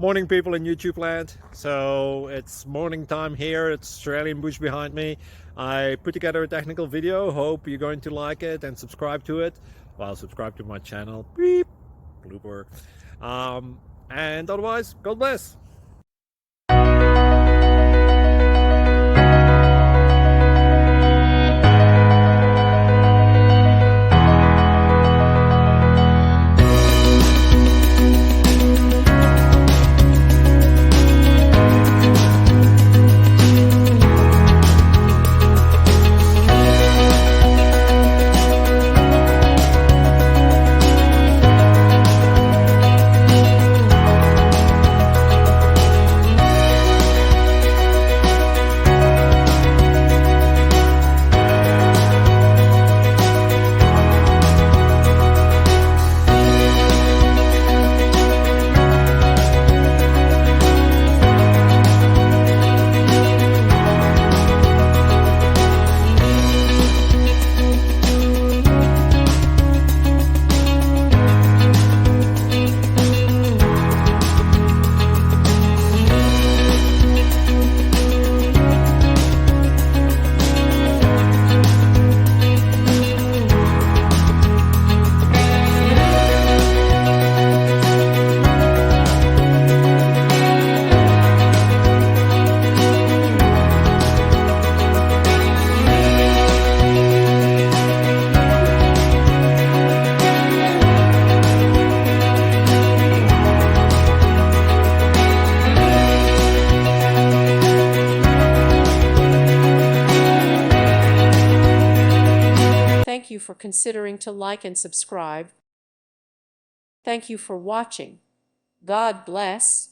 Morning people in YouTube land. So it's morning time here. It's Australian bush behind me. I put together a technical video. Hope you're going to like it and subscribe to it. Well, subscribe to my channel. Beep. Blooper. And otherwise, God bless. Thank you for considering to like and subscribe. Thank you for watching. God bless.